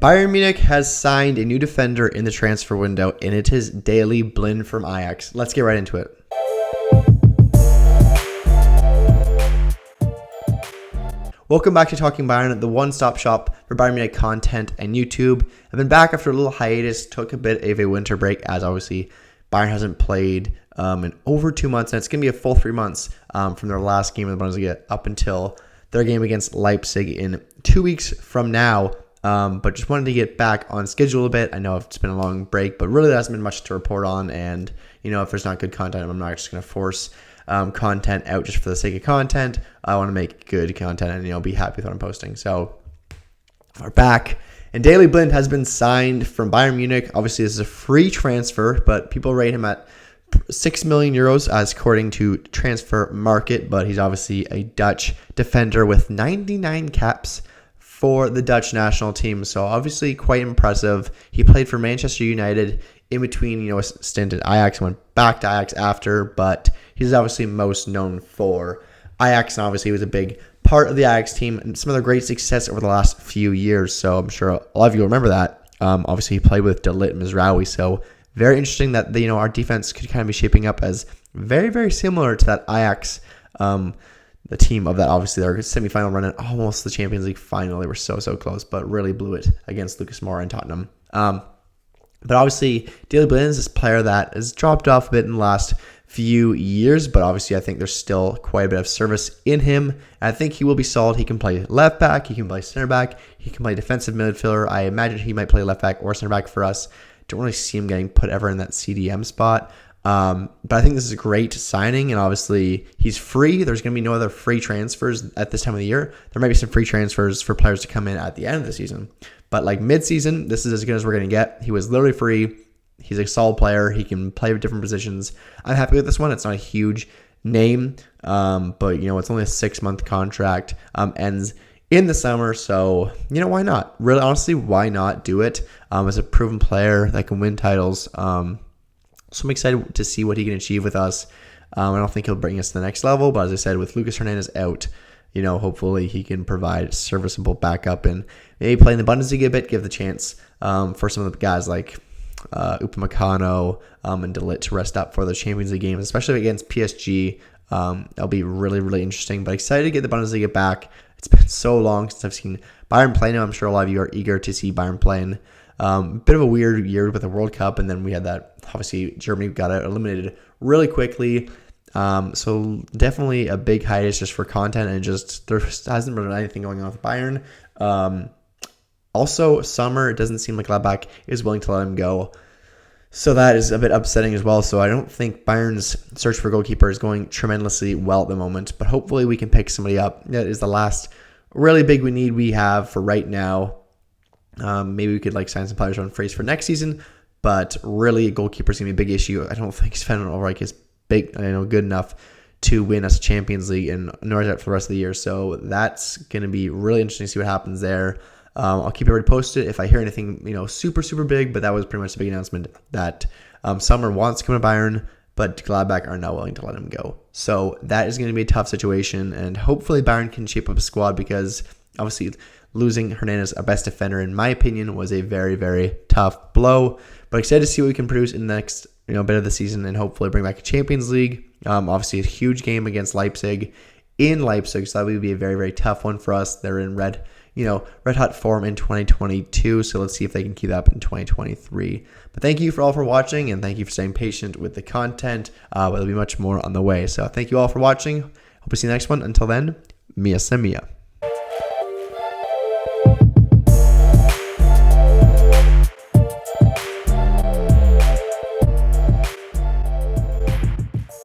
Bayern Munich has signed a new defender in the transfer window, and it is Daley Blind from Ajax. Let's get right into it. Welcome back to Talking Bayern, the one-stop shop for Bayern Munich content and YouTube. I've been back after a little hiatus, took a bit of a winter break, as obviously Bayern hasn't played in over 2 months, and it's going to be a full 3 months from their last game of the Bundesliga up until their game against Leipzig in 2 weeks from now. But just wanted to get back on schedule a bit. I know it's been a long break, but really there hasn't been much to report on. And, if there's not good content, I'm not just going to force content out just for the sake of content. I want to make good content and, be happy with what I'm posting. So we're back. And Daley Blind has been signed from Bayern Munich. Obviously, this is a free transfer, but people rate him at 6 million euros as according to Transfer Market. But he's obviously a Dutch defender with 99 caps for the Dutch national team. So obviously quite impressive. He played for Manchester United in between, a stint at Ajax, went back to Ajax after, but he's obviously most known for Ajax, and obviously he was a big part of the Ajax team and some of their great success over the last few years. So I'm sure a lot of you remember that. Obviously he played with De Ligt and Mizraoui, so very interesting that our defense could kind of be shaping up as very, very similar to that Ajax the team of that, obviously, their semifinal run and almost the Champions League final. They were so close, but really blew it against Lucas Moura and Tottenham. But obviously, Daley Blind is this player that has dropped off a bit in the last few years, but obviously I think there's still quite a bit of service in him. I think he will be solid. He can play left back, he can play center back, he can play defensive midfielder. I imagine he might play left back or center back for us. Don't really see him getting put ever in that CDM spot. But I think this is a great signing, and obviously he's free. There's going to be no other free transfers at this time of the year. There might be some free transfers for players to come in at the end of the season. But like mid-season, this is as good as we're going to get. He was literally free. He's a solid player. He can play with different positions. I'm happy with this one. It's not a huge name, but it's only a 6-month contract. Ends in the summer, so why not? Really, honestly, why not do it? As a proven player that can win titles. So I'm excited to see what he can achieve with us. I don't think he'll bring us to the next level, but as I said, with Lucas Hernandez out, hopefully he can provide serviceable backup and maybe play in the Bundesliga a bit, give the chance for some of the guys like Upamecano and De Ligt to rest up for the Champions League games, especially against PSG. That'll be really, really interesting, but excited to get the Bundesliga back. It's been so long since I've seen Bayern play now. I'm sure a lot of you are eager to see Bayern playing. Bit of a weird year with the World Cup, and then we had that, obviously Germany got eliminated really quickly. So definitely a big hiatus just for content, and just there hasn't been anything going on with Bayern. Also, summer, it doesn't seem like Gladbach is willing to let him go. So that is a bit upsetting as well. So I don't think Bayern's search for goalkeeper is going tremendously well at the moment, but hopefully we can pick somebody up. That is the last really big need we have for right now. Maybe we could sign some players on phrase for next season, but really a goalkeeper is going to be a big issue. I don't think Sven Ulreich is big, good enough to win us a Champions League, and nor is that for the rest of the year. So that's going to be really interesting to see what happens there. I'll keep everybody posted if I hear anything, super big, but that was pretty much the big announcement that Sommer wants to come to Bayern, but Gladbach are not willing to let him go. So that is going to be a tough situation, and hopefully Bayern can shape up a squad, because obviously losing Hernandez, our best defender, in my opinion, was a very, very tough blow. But excited to see what we can produce in the next bit of the season, and hopefully bring back a Champions League. Obviously a huge game against Leipzig in Leipzig, so that would be a very, very tough one for us. They're in red hot form in 2022, so let's see if they can keep that up in 2023. But thank you all for watching, and thank you for staying patient with the content. There'll be much more on the way. So thank you all for watching. Hope to see you next one. Until then, Mia Semia.